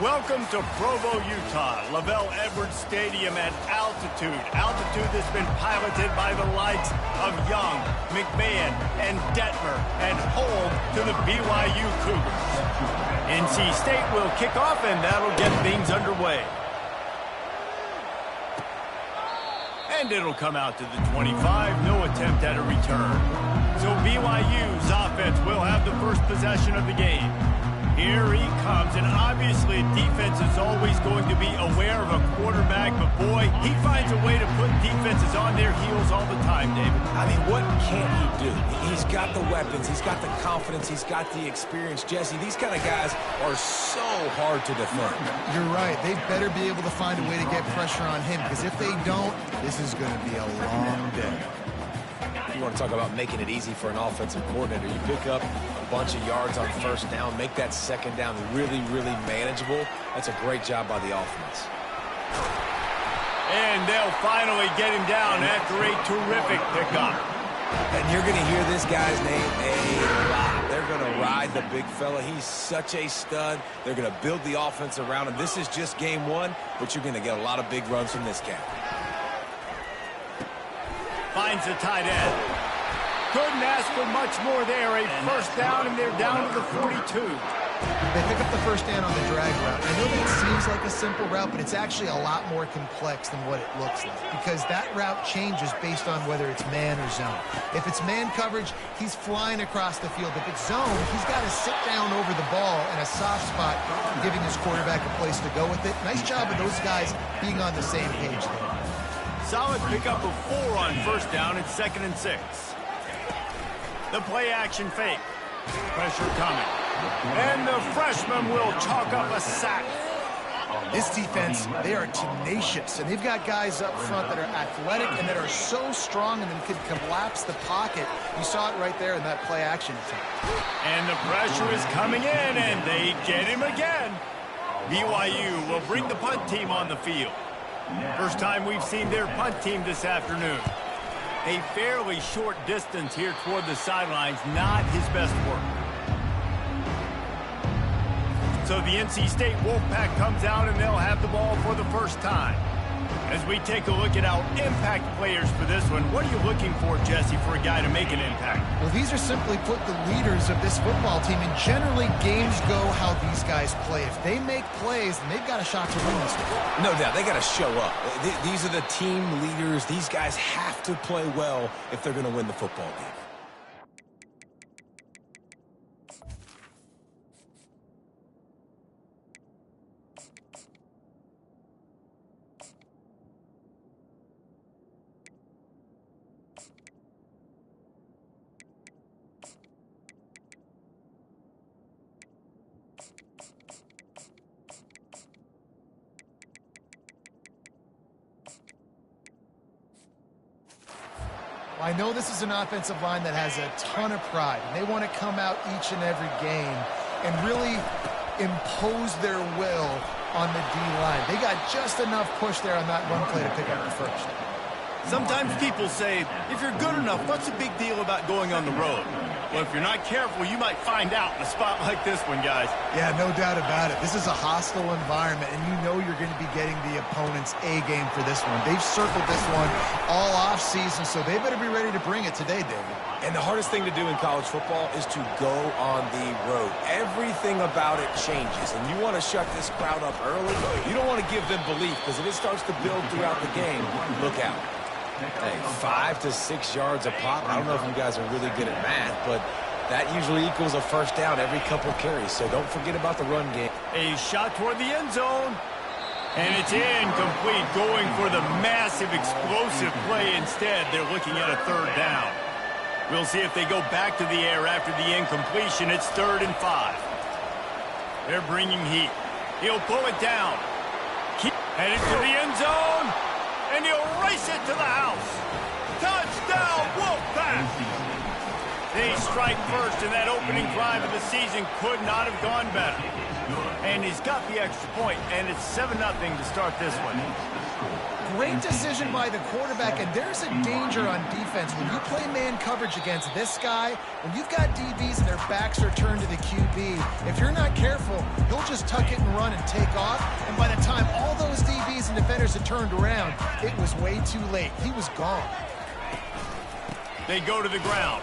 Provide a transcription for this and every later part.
Welcome to Provo, Utah, Lavelle Edwards Stadium at altitude. Altitude that's been piloted by the likes of Young, McMahon, and Detmer, and home to the BYU Cougars. NC State will kick off, and that'll get things underway. And it'll come out to the 25, no attempt at a return. So BYU's offense will have the first possession of the game. Here he comes, and obviously defense is always going to be aware of a quarterback, but boy, he finds a way to put defenses on their heels all the time, David. I mean, what can't he do? He's got the weapons, he's got the confidence, he's got the experience. Jesse, these kind of guys are so hard to defend. You're right. They better be able to find a way to get pressure on him, because if they don't, this is going to be a long day. You want to talk about making it easy for an offensive coordinator. You pick up a bunch of yards on first down, make that second down really, really manageable. That's a great job by the offense. And they'll finally get him down after a terrific pickup. And you're going to hear this guy's name a lot. They're going to ride the big fella. He's such a stud. They're going to build the offense around him. This is just game one, but you're going to get a lot of big runs from this cat. Finds the tight end. Couldn't ask for much more there. A first down, and they're down to the 42. They pick up the first down on the drag route. I know that seems like a simple route, but it's actually a lot more complex than what it looks like, because that route changes based on whether it's man or zone. If it's man coverage, he's flying across the field. If it's zone, he's got to sit down over the ball in a soft spot, giving his quarterback a place to go with it. Nice job of those guys being on the same page there. Solid pickup of 4 on first down and 2nd and 6. The play action fake. Pressure coming. And the freshman will chalk up a sack. This defense, they are tenacious, and they've got guys up front that are athletic and that are so strong and then can collapse the pocket. You saw it right there in that play action attempt. And the pressure is coming in, and they get him again. BYU will bring the punt team on the field. First time we've seen their punt team this afternoon. A fairly short distance here toward the sidelines, not his best work. So the NC State Wolfpack comes out, and they'll have the ball for the first time. As we take a look at our impact players for this one, what are you looking for, Jesse, for a guy to make an impact? Well, these are simply put the leaders of this football team, and generally games go how these guys play. If they make plays, then they've got a shot to win this one. No doubt, they got to show up. These are the team leaders. These guys have to play well if they're going to win the football game. I know this is an offensive line that has a ton of pride. They want to come out each and every game and really impose their will on the D-line. They got just enough push there on that run play to pick up the first. Sometimes people say, if you're good enough, what's the big deal about going on the road? Well, if you're not careful, you might find out in a spot like this one, guys. Yeah, no doubt about it. This is a hostile environment, and you know you're going to be getting the opponent's A game for this one. They've circled this one all off season, so they better be ready to bring it today, David. And the hardest thing to do in college football is to go on the road. Everything about it changes, and you want to shut this crowd up early. You don't want to give them belief, because if it starts to build throughout the game, look out. Hey, 5 to 6 yards a pop. I don't know if you guys are really good at math, but that usually equals a first down every couple carries, so don't forget about the run game. A shot toward the end zone. And it's incomplete, going for the massive explosive play instead. They're looking at a 3rd down. We'll see if they go back to the air after the incompletion. It's 3rd and 5. They're bringing heat. He'll pull it down. Headed to the end zone. And he'll race it to the house. Touchdown, Wolfpack! They strike first, and that opening drive of the season could not have gone better. And he's got the extra point, and it's 7-0 to start this one. Great decision by the quarterback, and there's a danger on defense. When you play man coverage against this guy, when you've got DBs and their backs are turned to the QB, if you're not careful, he'll just tuck it and run and take off, and by the time all those DBs and defenders had turned around, it was way too late. He was gone. They go to the ground.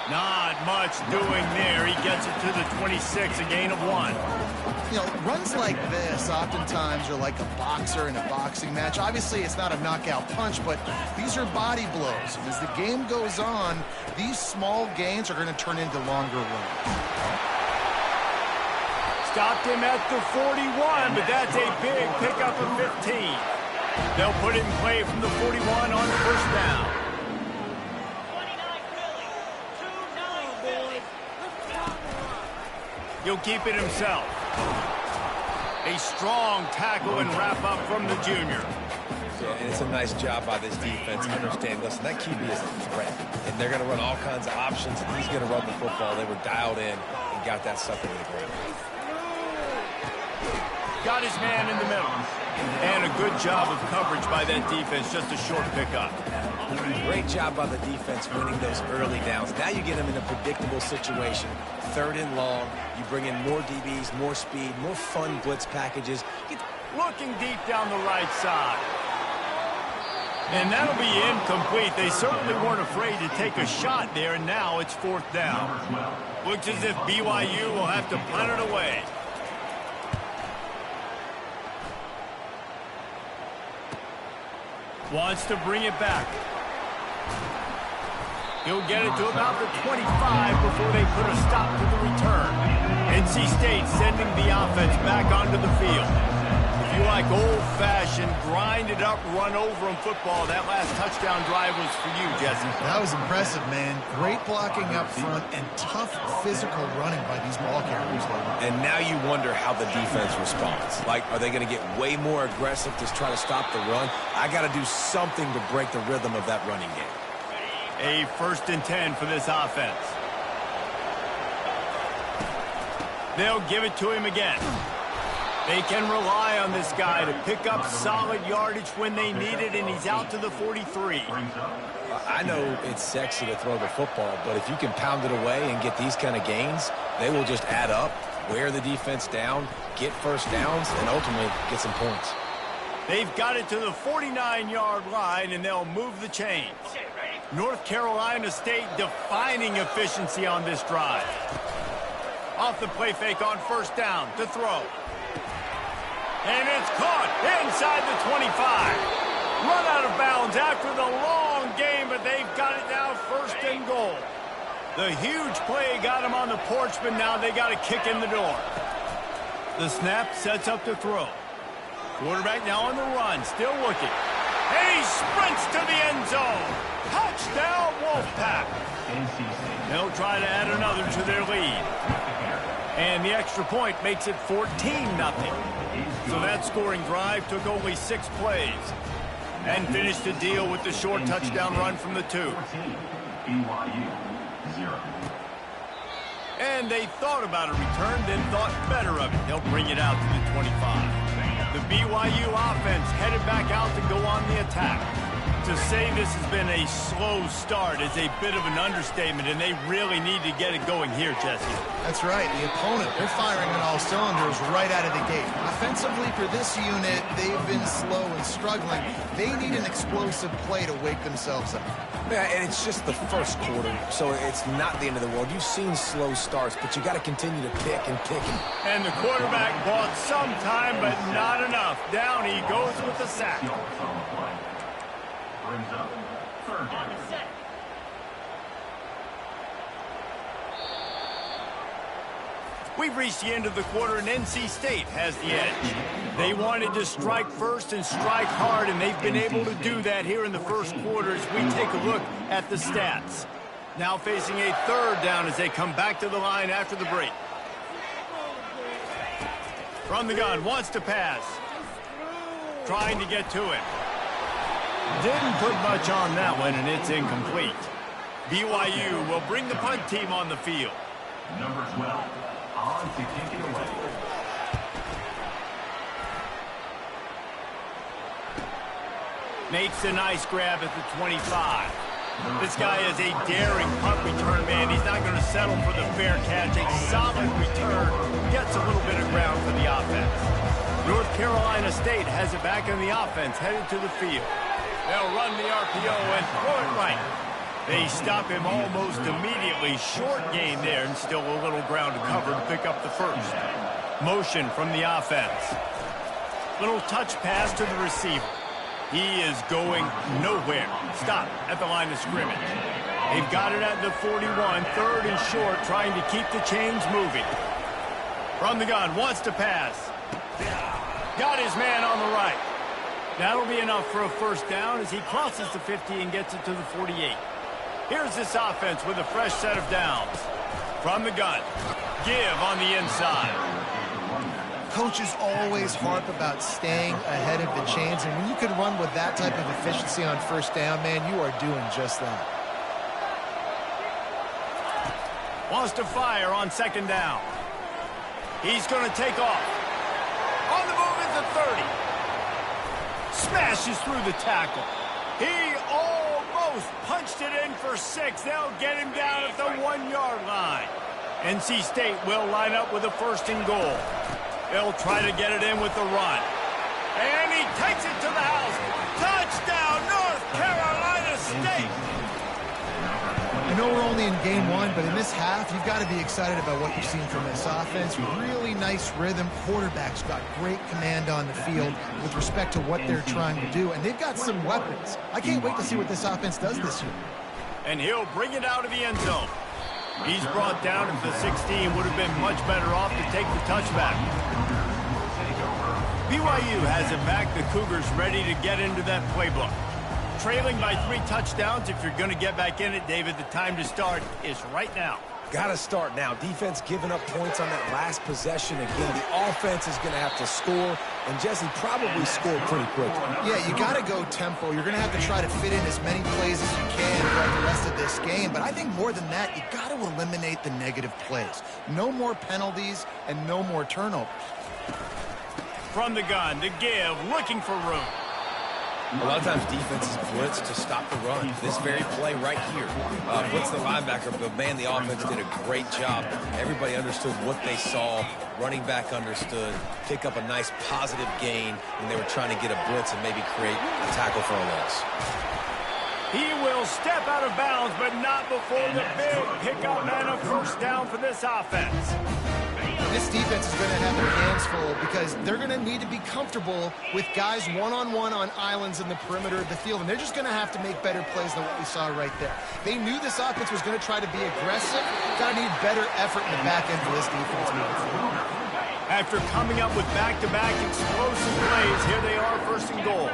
Not much doing there. He gets it to the 26, a gain of 1. You know, runs like this oftentimes are like a boxer in a boxing match. Obviously, it's not a knockout punch, but these are body blows. And as the game goes on, these small gains are going to turn into longer runs. Stopped him at the 41, but that's a big pickup of 15. They'll put it in play from the 41 on first down. He'll keep it himself. A strong tackle and wrap up from the junior. Yeah, and it's a nice job by this defense. Understand, listen, that QB is a threat, and they're going to run all kinds of options, and he's going to run the football. They were dialed in and got that sucker to the ground. Got his man in the middle. And a good job of coverage by that defense, just a short pickup. Great job by the defense winning those early downs. Now you get them in a predictable situation. 3rd and long, you bring in more DBs, more speed, more fun blitz packages. Looking deep down the right side. And that'll be incomplete. They certainly weren't afraid to take a shot there, and now it's 4th down. Looks as if BYU will have to punt it away. Wants to bring it back. He'll get it to about the 25 before they put a stop to the return. NC State sending the offense back onto the field. If you like old-fashioned, grind-it-up, run-over-'em football, that last touchdown drive was for you, Jesse. That was impressive, man. Great blocking up front and tough physical running by these ball carriers. And now you wonder how the defense responds. Like, are they going to get way more aggressive to try to stop the run? I got to do something to break the rhythm of that running game. A 1st and 10 for this offense. They'll give it to him again. They can rely on this guy to pick up solid yardage when they need it, and he's out to the 43. I know it's sexy to throw the football, but if you can pound it away and get these kind of gains, they will just add up, wear the defense down, get first downs, and ultimately get some points. They've got it to the 49-yard line, and they'll move the chains. North Carolina State defining efficiency on this drive. Off the play fake on first down to throw. And it's caught inside the 25. Run out of bounds after the long game, but they've got it now 1st and goal. The huge play got him on the porch, but now they got a kick in the door. The snap sets up to throw. Quarterback now on the run, still looking. And he sprints to the end zone. Touchdown, Wolfpack. They'll try to add another to their lead. And the extra point makes it 14-0. So that scoring drive took only 6 plays. And finished the deal with the short touchdown run from the 2. And they thought about a return, then thought better of it. They'll bring it out to the 25. The BYU offense headed back out to go on the attack. To say this has been a slow start is a bit of an understatement, and they really need to get it going here, Jesse. That's right. The opponent, they're firing on all cylinders right out of the gate. Offensively for this unit, they've been slow and struggling. They need an explosive play to wake themselves up. Yeah, and it's just the first quarter, so it's not the end of the world. You've seen slow starts, but you got to continue to pick and pick. And the quarterback bought some time, but not enough. Down he goes with the sack. Brings up 3rd down. We've reached the end of the quarter, and NC State has the edge. They wanted to strike first and strike hard, and they've been able to do that here in the first quarter as we take a look at the stats. Now facing a 3rd down as they come back to the line after the break. From the gun, wants to pass. Trying to get to it. Didn't put much on that one, and it's incomplete. BYU will bring the punt team on the field. Number 12, on to kick it away. Makes a nice grab at the 25. This guy is a daring punt return man. He's not going to settle for the fair catch. A solid return. Gets a little bit of ground for the offense. North Carolina State has it back in the offense, headed to the field. They'll run the RPO and throw it right. They stop him almost immediately. Short gain there, and still a little ground to cover to pick up the first. Motion from the offense. Little touch pass to the receiver. He is going nowhere. Stop at the line of scrimmage. They've got it at the 41, third and short, trying to keep the chains moving. From the gun, wants to pass. Got his man on the right. That'll be enough for a first down as he crosses the 50 and gets it to the 48. Here's this offense with a fresh set of downs. From the gun, give on the inside. Coaches always harp about staying ahead of the chains, and when you can run with that type of efficiency on first down, man, you are doing just that. Wants to fire on second down. He's going to take off. On the move is the 30. Smashes through the tackle. He almost punched it in for 6. They'll get him down at the 1-yard line. NC State will line up with a first and goal. They'll try to get it in with the run. And he takes it to the house. Touchdown, North Carolina State. I know we're only in game 1, but in this half, you've got to be excited about what you've seen from this offense. Really nice rhythm. Quarterback's got great command on the field with respect to what they're trying to do. And they've got some weapons. I can't wait to see what this offense does this year. And he'll bring it out of the end zone. He's brought down at the 16. Would have been much better off to take the touchback. BYU has it back. The Cougars ready to get into that playbook. Trailing by 3 touchdowns. If you're going to get back in it, David, the time to start is right now. Got to start now. Defense giving up points on that last possession. Again, the offense is going to have to score, and Jesse probably scored pretty quickly. Yeah, you got to go tempo. You're going to have to try to fit in as many plays as you can throughout the rest of this game. But I think more than that, you got to eliminate the negative plays. No more penalties and no more turnovers. From the gun, the give, looking for room. A lot of times defenses blitz to stop the run. This very play right here blitz the linebacker, but man, the offense did a great job. Everybody understood what they saw. Running back understood. Pick up a nice positive gain when they were trying to get a blitz and maybe create a tackle for a loss. He will step out of bounds, but not before the big pickup and a first down for this offense. This defense is going to have their hands full because they're going to need to be comfortable with guys one-on-one on islands in the perimeter of the field, and they're just going to have to make better plays than what we saw right there. They knew this offense was going to try to be aggressive. Got to need better effort in the back end for this defense moving forward. After coming up with back-to-back explosive plays, here they are, first and goal.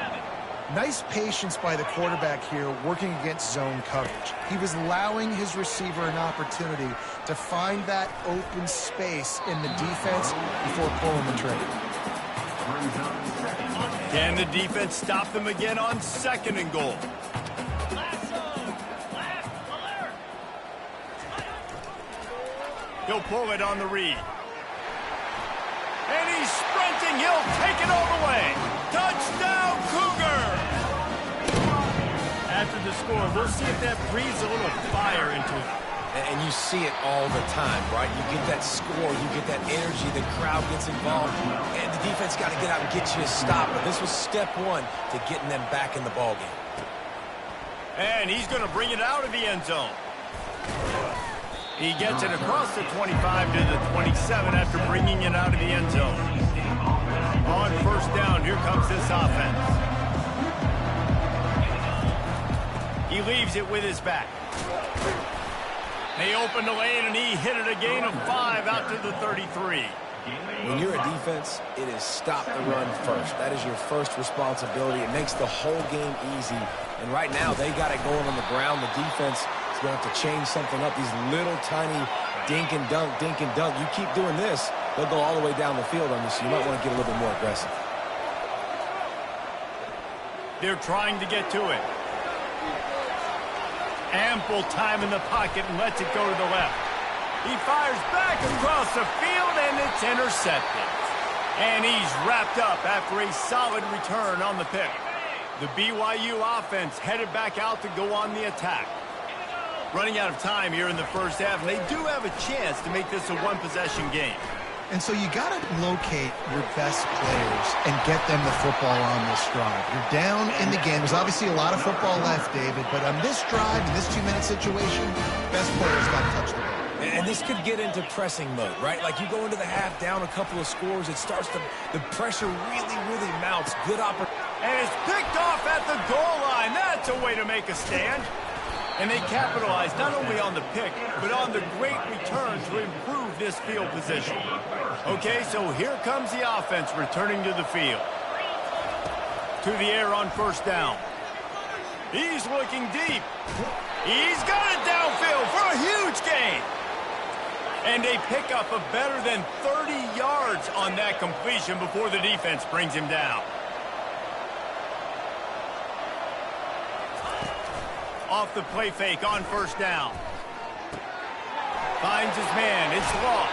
Nice patience by the quarterback here working against zone coverage. He was allowing his receiver an opportunity to find that open space in the defense before pulling the trigger. Can the defense stop them again on second and goal? He'll pull it on the read. And he's sprinting. He'll take it all the way. Touchdown, Cougar! After the score, we'll see if that breathes a little fire into it. And you see it all the time, right? You get that score, you get that energy, the crowd gets involved, and the defense got to get out and get you a stop. But this was step 1 to getting them back in the ballgame. And he's going to bring it out of the end zone. He gets it across the 25 to the 27 after bringing it out of the end zone. On first down, here comes this offense. He leaves it with his back. They open the lane, and he hit it a gain of 5 out to the 33. When you're a defense, it is stop the run first. That is your first responsibility. It makes the whole game easy. And right now, they got it going on the ground. The defense is going to have to change something up. These little tiny dink and dunk, dink and dunk. You keep doing this, they'll go all the way down the field on you, so you might want to get a little bit more aggressive. They're trying to get to it. Ample time in the pocket and lets it go to the left. He fires back across the field, and it's intercepted. And he's wrapped up after a solid return on the pick. The BYU offense headed back out to go on the attack. Running out of time here in the first half, and they do have a chance to make this a one-possession game. And so you got to locate your best players and get them the football on this drive. You're down in the game. There's obviously a lot of football left, David, but on this drive, in this 2-minute situation, best players got to touch the ball. And this could get into pressing mode, right? Like you go into the half down a couple of scores, it starts to, the pressure really mounts. Good opportunity. And it's picked off at the goal line. That's a way to make a stand. And they capitalized not only on the pick, but on the great return to improve this field position. Okay, so here comes the offense returning to the field. To the air on first down. He's looking deep. He's got it downfield for a huge gain. And they pick up a better than 30 yards on that completion before the defense brings him down. Off the play fake on first down. Finds his man. It's Law.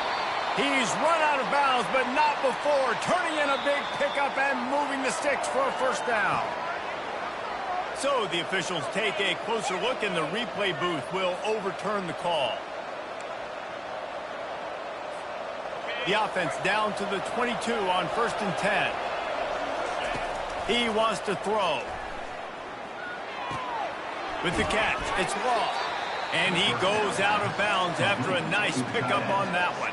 He's run out of bounds, but not before turning in a big pickup and moving the sticks for a first down. So the officials take a closer look, and the replay booth will overturn the call. The offense down to the 22 on 1st and 10. He wants to throw. With the catch, it's Law. And he goes out of bounds after a nice pickup on that one.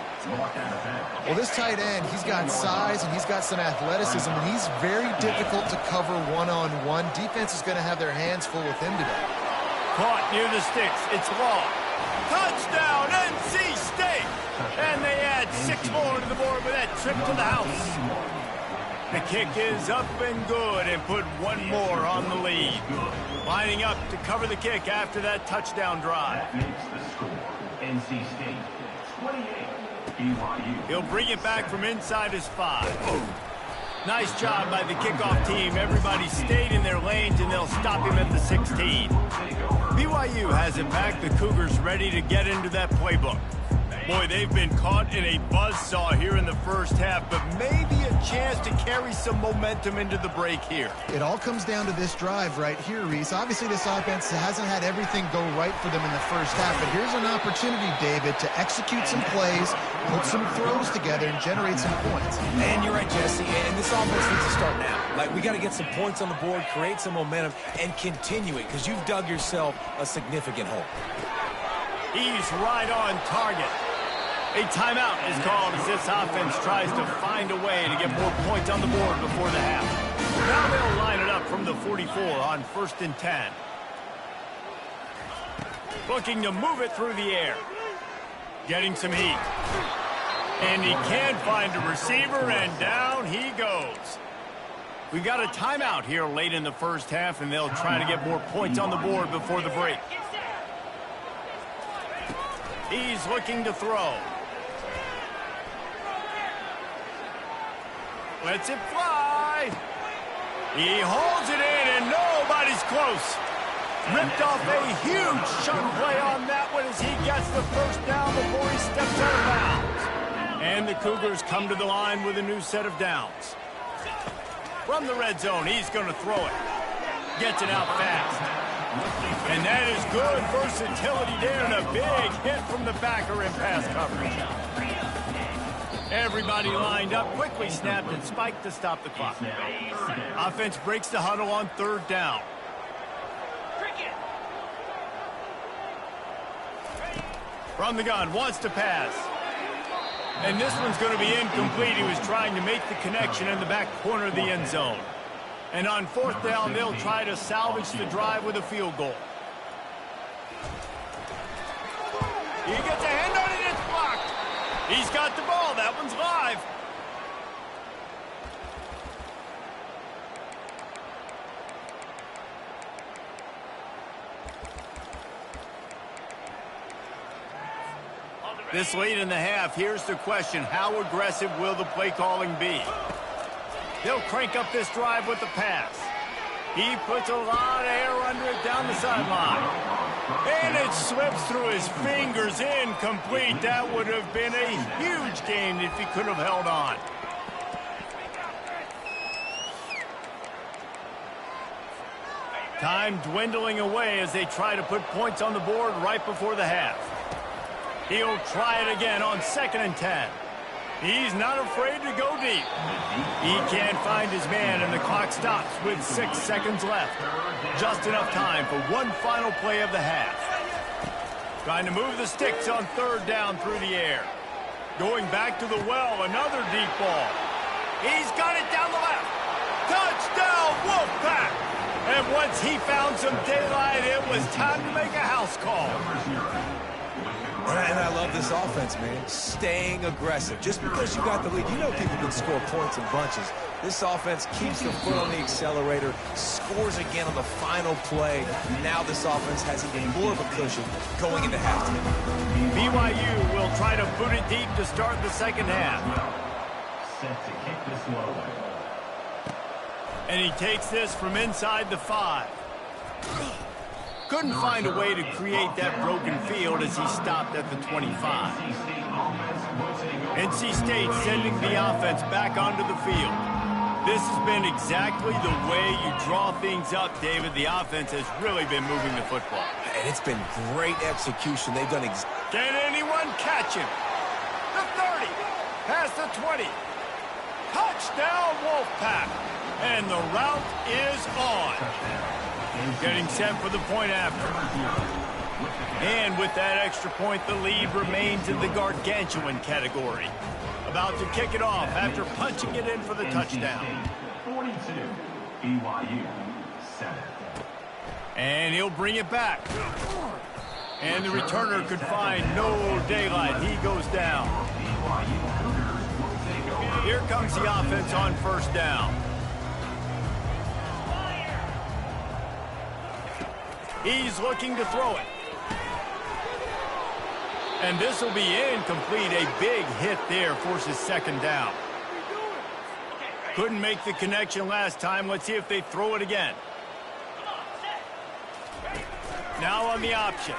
Well, this tight end, he's got size and he's got some athleticism, and he's very difficult to cover one-on-one. Defense is going to have their hands full with him today. Caught near the sticks, it's Law. Touchdown, NC State! And they add 6 more to the board with that trip to the house. The kick is up and good, and put 1 more on the lead. Lining up to cover the kick after that touchdown drive. NC State 28, BYU. He'll bring it back from inside his 5. Nice job by the kickoff team. Everybody stayed in their lanes, and they'll stop him at the 16. BYU has it back. The Cougars ready to get into that playbook. Boy, they've been caught in a buzzsaw here in the first half, but maybe a chance to carry some momentum into the break here. It all comes down to this drive right here, Reese. Obviously, this offense hasn't had everything go right for them in the first half, but here's an opportunity, David, to execute some plays, put some throws together, and generate some points. And you're right, Jesse, and this offense needs to start now. Like, we got to get some points on the board, create some momentum, and continue it, because you've dug yourself a significant hole. He's right on target. A timeout is called as this offense tries to find a way to get more points on the board before the half. Now they'll line it up from the 44 on 1st and 10. Looking to move it through the air. Getting some heat. And he can't find a receiver, and down he goes. We've got a timeout here late in the first half, and they'll try to get more points on the board before the break. He's looking to throw. Lets it fly. He holds it in, and nobody's close. Ripped off a huge chunk play on that one as he gets the first down before he steps out of bounds. And the Cougars come to the line with a new set of downs. From the red zone, he's going to throw it. Gets it out fast. And that is good versatility there, and a big hit from the backer in pass coverage. Everybody lined up, quickly snapped and spiked to stop the clock. Offense breaks the huddle on 3rd down. From the gun, wants to pass. And this one's going to be incomplete. He was trying to make the connection in the back corner of the end zone. And on 4th down, they'll try to salvage the drive with a field goal. He gets a hand on it, it's blocked. He's got the ball. That one's live. This late in the half, here's the question. How aggressive will the play calling be? They'll crank up this drive with the pass. He puts a lot of air under it down the sideline. And it slips through his fingers, incomplete. That would have been a huge gain if he could have held on. Time dwindling away as they try to put points on the board right before the half. He'll try it again on 2nd and 10. He's not afraid to go deep. He can't find his man, and the clock stops with 6 seconds left. Just enough time for one final play of the half. Trying to move the sticks on 3rd down through the air. Going back to the well, another deep ball. He's got it down the left. Touchdown, Wolfpack! And once he found some daylight, it was time to make a house call. And I love this offense, man. Staying aggressive. Just because you got the lead, you know people can score points in bunches. This offense keeps the foot on the accelerator, scores again on the final play. Now this offense has even more of a cushion going into halftime. BYU will try to boot it deep to start the 2nd half. Set to kick this one away. And he takes this from inside the 5. Couldn't find a way to create that broken field as he stopped at the 25. NC State sending the offense back onto the field. This has been exactly the way you draw things up, David. The offense has really been moving the football. And it's been great execution. They've done Can anyone catch him? The 30, past the 20. Touchdown, Wolfpack. And the route is on. Getting set for the point after. And with that extra point, the lead remains in the gargantuan category. About to kick it off after punching it in for the touchdown. 42, BYU 7. And he'll bring it back. And the returner could find no daylight. He goes down. Here comes the offense on 1st down. He's looking to throw it. And this will be incomplete. A big hit there forces 2nd down. Couldn't make the connection last time. Let's see if they throw it again. Now on the option.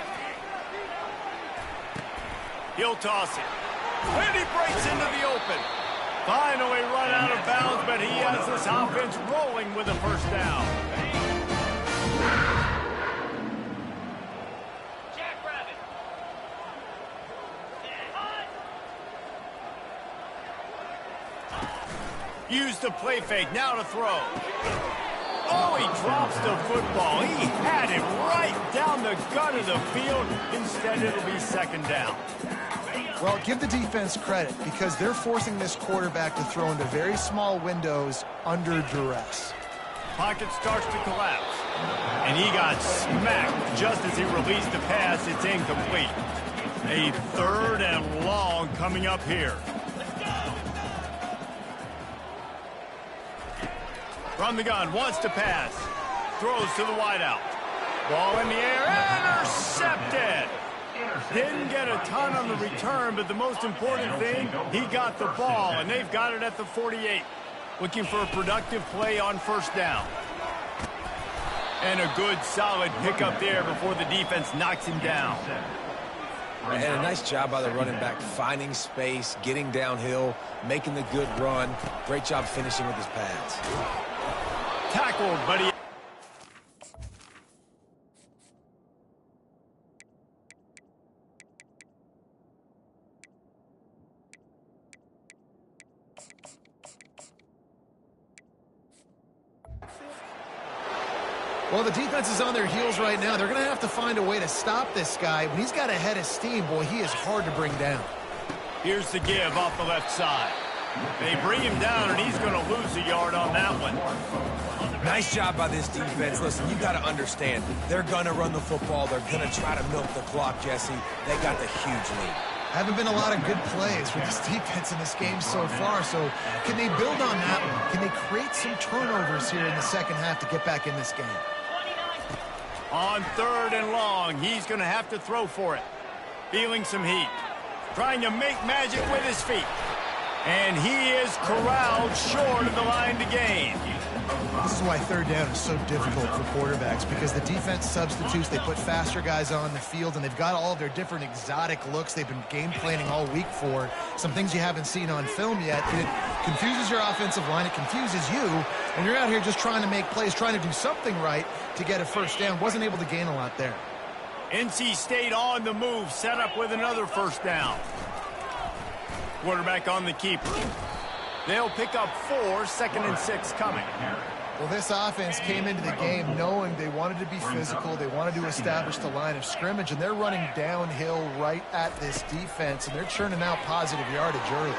He'll toss it. And he breaks into the open. Finally run out of bounds, but he has this offense rolling with a 1st down. Use the play fake, now to throw. Oh, he drops the football. He had it right down the gut of the field. Instead, it'll be 2nd down. Well, give the defense credit because they're forcing this quarterback to throw into very small windows under duress. Pocket starts to collapse. And he got smacked just as he released the pass. It's incomplete. A 3rd and long coming up here. From the gun, wants to pass. Throws to the wideout. Ball in the air, intercepted. Didn't get a ton on the return, but the most important thing, he got the ball, and they've got it at the 48. Looking for a productive play on 1st down. And a good, solid pickup there before the defense knocks him down. And a nice job by the running back, finding space, getting downhill, making the good run. Great job finishing with his pads. Tackled, but he... Well, the defense is on their heels right now. They're going to have to find a way to stop this guy. When he's got a head of steam, boy, he is hard to bring down. Here's the give off the left side. They bring him down, and he's going to lose a yard on that one. Nice job by this defense. Listen, you got to understand, they're going to run the football. They're going to try to milk the clock, Jesse. They got the huge lead. Haven't been a lot of good plays for this defense in this game so far, so can they build on that one? Can they create some turnovers here in the 2nd half to get back in this game? On 3rd and long, he's going to have to throw for it. Feeling some heat. Trying to make magic with his feet. And he is corralled short of the line to gain. This is why third down is so difficult for quarterbacks, because the defense substitutes, they put faster guys on the field, and they've got all of their different exotic looks they've been game planning all week for, some things you haven't seen on film yet. And it confuses your offensive line, it confuses you, and you're out here just trying to make plays, trying to do something right to get a first down. Wasn't able to gain a lot there. NC State on the move, set up with another first down. Quarterback on the keeper. They'll pick up 4, 2nd and 6 coming. Well, this offense came into the game knowing they wanted to be physical, they wanted to establish the line of scrimmage, and they're running downhill right at this defense, and they're churning out positive yardage early.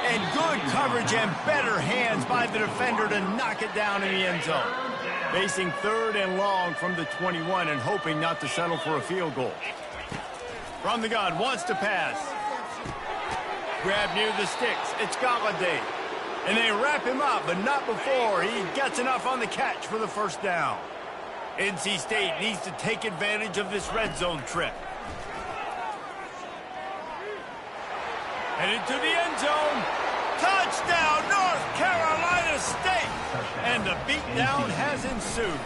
And good coverage and better hands by the defender to knock it down in the end zone. Facing 3rd and long from the 21 and hoping not to settle for a field goal. From the gun, wants to pass. Grab near the sticks. It's Galladay. And they wrap him up, but not before he gets enough on the catch for the first down. NC State needs to take advantage of this red zone trip. Headed to the end zone. Touchdown, North Carolina State. And the beatdown has ensued.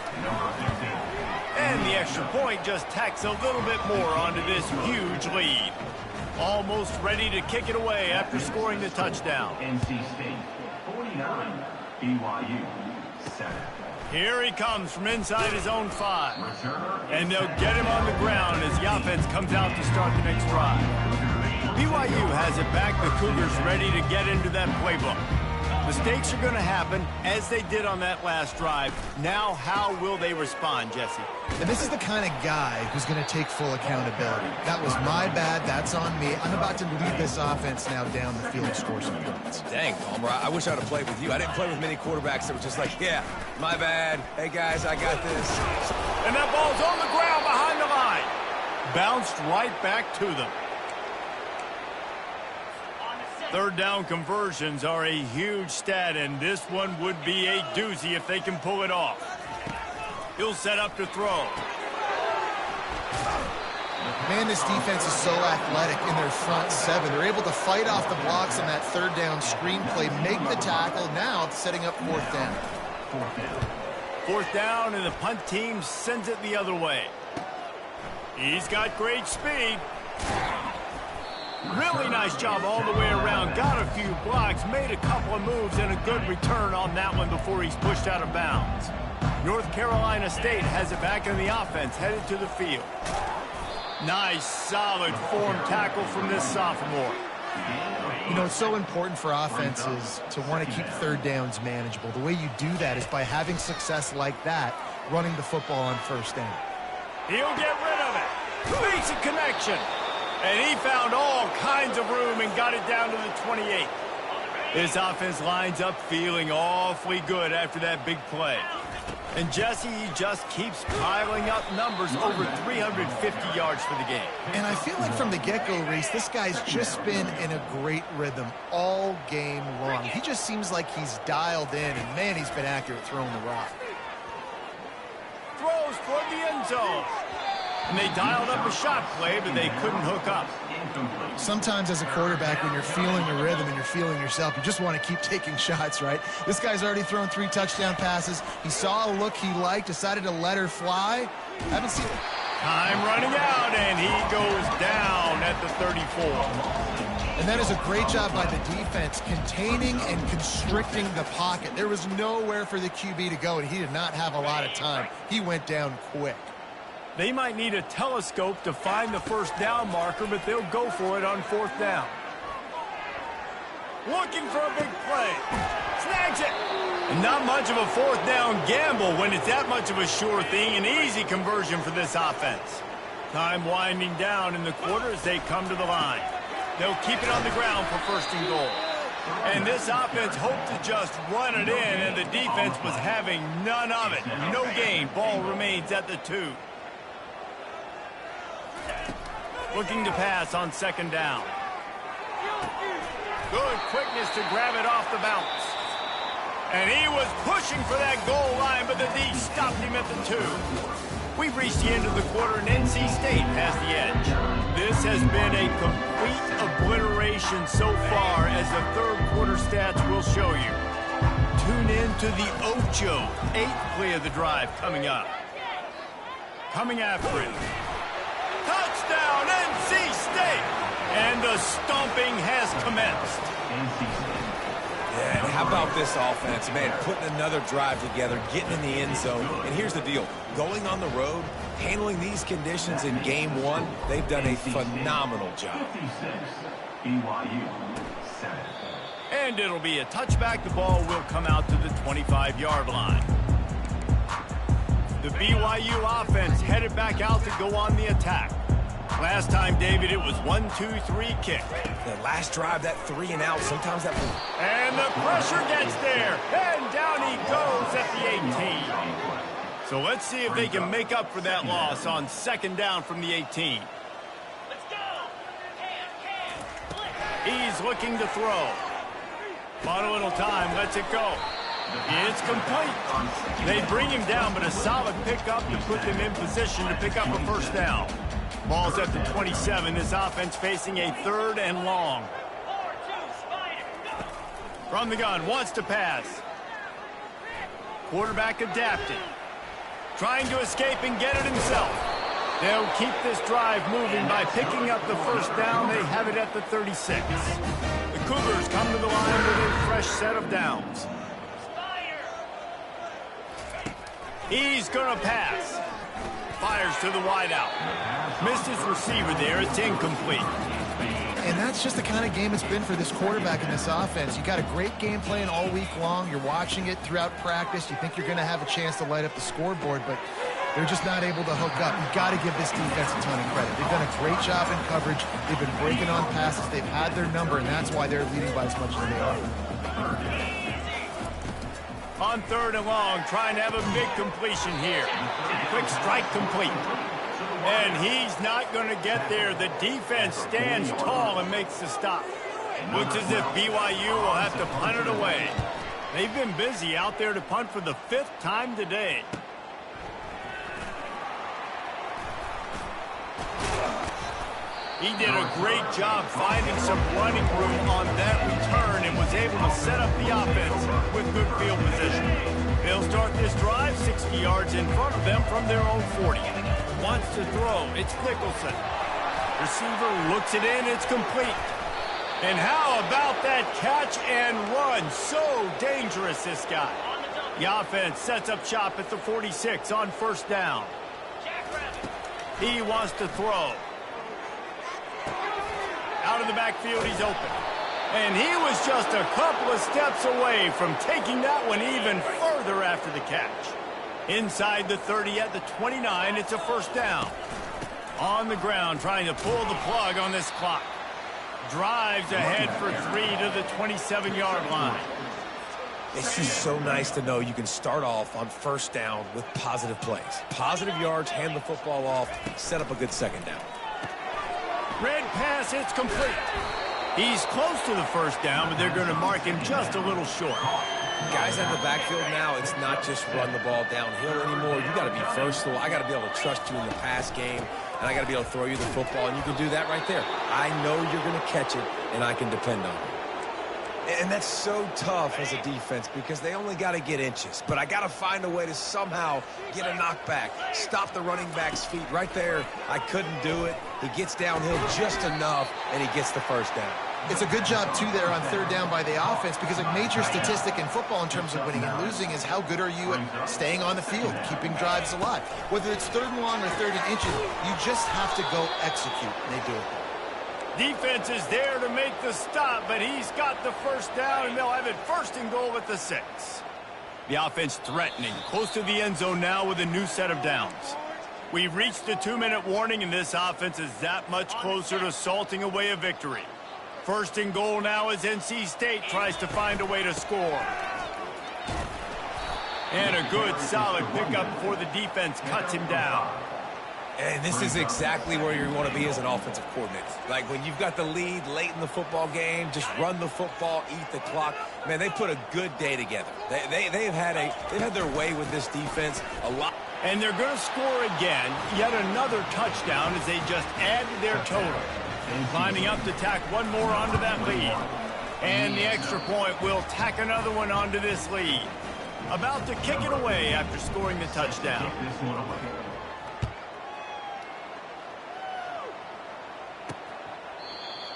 And the extra point just tacks a little bit more onto this huge lead. Almost ready to kick it away after scoring the touchdown. NC State 49, BYU 7. Here he comes from inside his own 5. And they'll get him on the ground as the offense comes out to start the next drive. BYU has it back. The Cougars ready to get into that playbook. Mistakes are going to happen, as they did on that last drive. Now, how will they respond, Jesse? And this is the kind of guy who's going to take full accountability. That was my bad. That's on me. I'm about to lead this offense now down the field and score some points. Dang, Palmer, I wish I'd have played with you. I didn't play with many quarterbacks that were just like, yeah, my bad. Hey, guys, I got this. And that ball's on the ground behind the line. Bounced right back to them. Third down conversions are a huge stat, and this one would be a doozy if they can pull it off. He'll set up to throw. Man, this defense is so athletic in their front 7. They're able to fight off the blocks on that third down screenplay, make the tackle. Now it's setting up 4th down. 4th down, and the punt team sends it the other way. He's got great speed. Really nice job all the way around. Got a few blocks, made a couple of moves, and a good return on that one before he's pushed out of bounds. North Carolina State has it back in the offense, headed to the field. Nice, solid form tackle from this sophomore. You know, it's so important for offenses to want to keep third downs manageable. The way you do that is by having success like that, running the football on first down. He'll get rid of it. Makes a connection. And he found all kinds of room and got it down to the 28. This offense lines up feeling awfully good after that big play. And Jesse, he just keeps piling up numbers, over 350 yards for the game. And I feel like from the get-go, Reese, this guy's just been in a great rhythm all game long. He just seems like he's dialed in, and man, he's been accurate throwing the rock. Throws toward the end zone. And they dialed up a shot play, but they couldn't hook up. Sometimes as a quarterback, when you're feeling the rhythm and you're feeling yourself, you just want to keep taking shots, right? This guy's already thrown 3 touchdown passes. He saw a look he liked, decided to let her fly. Haven't seen it. Time running out, and he goes down at the 34. And that is a great job by the defense, containing and constricting the pocket. There was nowhere for the QB to go, and he did not have a lot of time. He went down quick. They might need a telescope to find the first down marker, but they'll go for it on 4th down. Looking for a big play. Snags it. And not much of a 4th down gamble when it's that much of a sure thing. An easy conversion for this offense. Time winding down in the quarter as they come to the line. They'll keep it on the ground for 1st and goal. And this offense hoped to just run it in, and the defense was having none of it. No gain. Ball remains at the 2. Looking to pass on 2nd down. Good quickness to grab it off the bounce. And he was pushing for that goal line, but the D stopped him at the 2. We've reached the end of the quarter, and NC State has the edge. This has been a complete obliteration so far, as the 3rd quarter stats will show you. tune in to the Ocho. 8th play of the drive coming up. Coming after it. Touchdown, NC State! And the stomping has commenced. Yeah, and how about this offense, man, putting another drive together, getting in the end zone. And here's the deal. Going on the road, handling these conditions in game one, they've done a phenomenal job. 56, BYU, 7. And it'll be a touchback. The ball will come out to the 25-yard line. The BYU offense headed back out to go on the attack. Last time, David, it was 1-2-3 kick. The last drive, that 3 and out, sometimes that... And the pressure gets there. And down he goes at the 18. So let's see if they can make up for that loss on 2nd down from the 18. He's looking to throw. Bought a little time, lets it go. It's complete. They bring him down, but a solid pickup to put them in position to pick up a 1st down. Ball's at the 27. This offense facing a 3rd and long. From the gun, wants to pass. Quarterback adapted. Trying to escape and get it himself. They'll keep this drive moving by picking up the 1st down. They have it at the 36. The Cougars come to the line with a fresh set of downs. He's going to pass. Fires to the wideout. Missed his receiver there. It's incomplete. And that's just the kind of game it's been for this quarterback in this offense. You got a great game plan all week long. You're watching it throughout practice. You think you're going to have a chance to light up the scoreboard, but they're just not able to hook up. You've got to give this defense a ton of credit. They've done a great job in coverage. They've been breaking on passes. They've had their number, and that's why they're leading by as much as they are. On 3rd and long, trying to have a big completion here. Quick strike complete. And he's not going to get there. The defense stands tall and makes the stop. Looks as if BYU will have to punt it away. They've been busy out there to punt for the 5th time today. He did a great job finding some running room on that return and was able to set up the offense with good field position. They'll start this drive 60 yards in front of them from their own 40. Wants to throw. It's Nicholson. Receiver looks it in. It's complete. And how about that catch and run? So dangerous, this guy. The offense sets up shop at the 46 on 1st down. He wants to throw. Out of the backfield, he's open. And he was just a couple of steps away from taking that one even further after the catch. Inside the 30 at the 29, it's a 1st down. On the ground, trying to pull the plug on this clock. Drives ahead for 3 to the 27-yard line. It's just so nice to know you can start off on 1st down with positive plays. Positive yards, hand the football off, set up a good 2nd down. Red pass, it's complete. He's close to the 1st down, but they're going to mark him just a little short. Guys in the backfield now, it's not just run the ball downhill anymore. You got to be versatile. I got to be able to trust you in the pass game, and I got to be able to throw you the football, and you can do that right there. I know you're going to catch it, and I can depend on it. And that's so tough as a defense because they only got to get inches. But I got to find a way to somehow get a knockback, stop the running back's feet right there. I couldn't do it. He gets downhill just enough, and he gets the 1st down. It's a good job, too, there on 3rd down by the offense because a major statistic in football in terms of winning and losing is how good are you at staying on the field, keeping drives alive. Whether it's 3rd and long or 3rd and inches, you just have to go execute, and they do it. Defense is there to make the stop, but he's got the 1st down, and they'll have it 1st and goal at the 6. The offense threatening, close to the end zone now with a new set of downs. We've reached the 2-minute warning, and this offense is that much closer to salting away a victory. 1st and goal now as NC State tries to find a way to score. And a good, solid pickup before the defense cuts him down. And this is exactly where you want to be as an offensive coordinator. Like when you've got the lead late in the football game, just run the football, eat the clock. Man, they put a good day together. They've had their way with this defense a lot. And they're going to score again, yet another touchdown as they just add to their total. Lining up to tack one more onto that lead. And the extra point will tack another one onto this lead. About to kick it away after scoring the touchdown. This one away.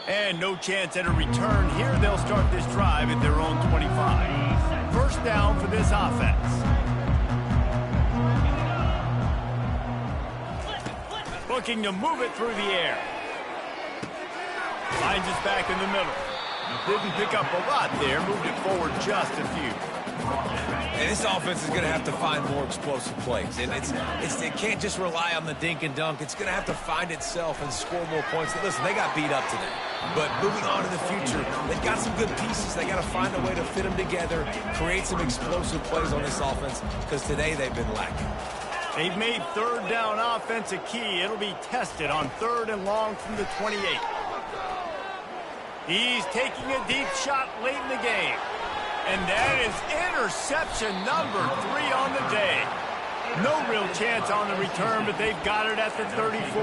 And no chance at a return here. They'll start this drive at their own 25. First down for this offense. Looking to move it through the air. Finds us back in the middle. Didn't pick up a lot there. Moved it forward just a few. And this offense is going to have to find more explosive plays. And it can't just rely on the dink and dunk. It's going to have to find itself and score more points. Listen, they got beat up today. But moving on to the future, they've got some good pieces. They got to find a way to fit them together, create some explosive plays on this offense, because today they've been lacking. They've made third down offense a key. It'll be tested on 3rd and long from the 28. He's taking a deep shot late in the game. And that is interception number 3 on the day. No real chance on the return, but they've got it at the 34.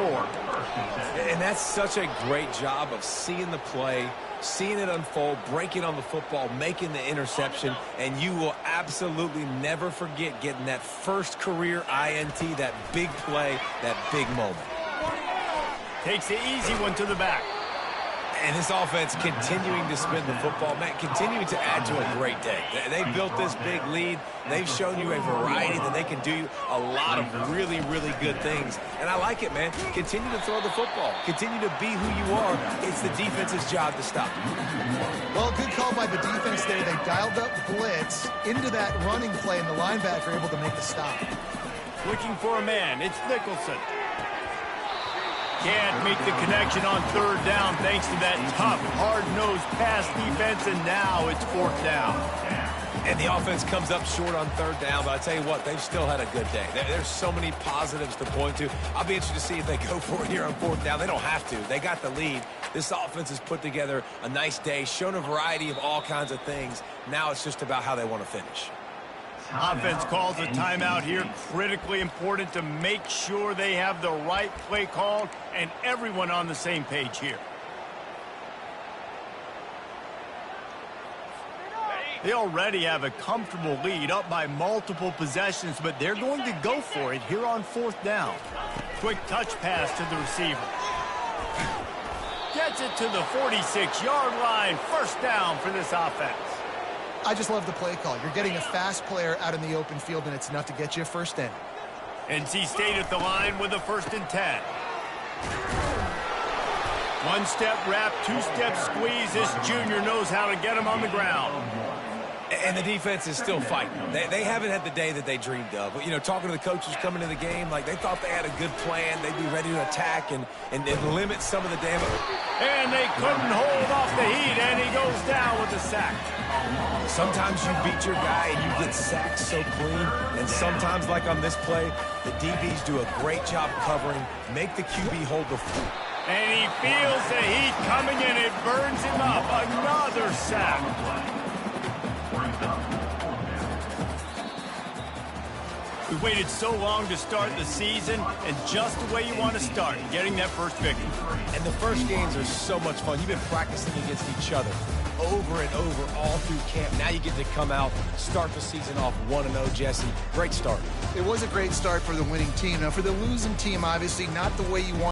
And that's such a great job of seeing the play, seeing it unfold, breaking on the football, making the interception, and you will absolutely never forget getting that first career INT, that big play, that big moment. Takes the easy one to the back. And this offense continuing to spin the football, man, continuing to add to a great day. They've built this big lead. They've shown you a variety that they can do a lot of really, really good things. And I like it, man. Continue to throw the football. Continue to be who you are. It's the defense's job to stop you. Well, good call by the defense there. They dialed up blitz into that running play, and the linebacker able to make the stop. Looking for a man. It's Nicholson. Can't make the connection on 3rd down thanks to that tough, hard-nosed pass defense, and now it's 4th down. And the offense comes up short on 3rd down, but I tell you what, they've still had a good day. There's so many positives to point to. I'll be interested to see if they go for it here on 4th down. They don't have to. They got the lead. This offense has put together a nice day, shown a variety of all kinds of things. Now it's just about how they want to finish. Offense calls a timeout here. Critically important to make sure they have the right play called and everyone on the same page here. They already have a comfortable lead, up by multiple possessions, but they're going to go for it here on 4th down. Quick touch pass to the receiver. Gets it to the 46-yard line. First down for this offense. I just love the play call. You're getting a fast player out in the open field, and it's enough to get you a first down. NC State at the line with a 1st and 10. One-step wrap, two-step squeeze. This junior knows how to get him on the ground. And the defense is still fighting. They haven't had the day that they dreamed of. But, you know, talking to the coaches coming into the game, like they thought they had a good plan. They'd be ready to attack and limit some of the damage. And they couldn't hold off the heat, and he goes down with a sack. Sometimes you beat your guy and you get sacked so clean. And sometimes, like on this play, the DBs do a great job covering, make the QB hold the foot. And he feels the heat coming in. It burns him up. Another sack. We waited so long to start the season, and just the way you want to start, getting that first victory. And the first games are so much fun. You've been practicing against each other over and over all through camp. Now you get to come out, start the season off 1-0, Jesse. Great start. It was a great start for the winning team. Now, for the losing team, obviously not the way you want.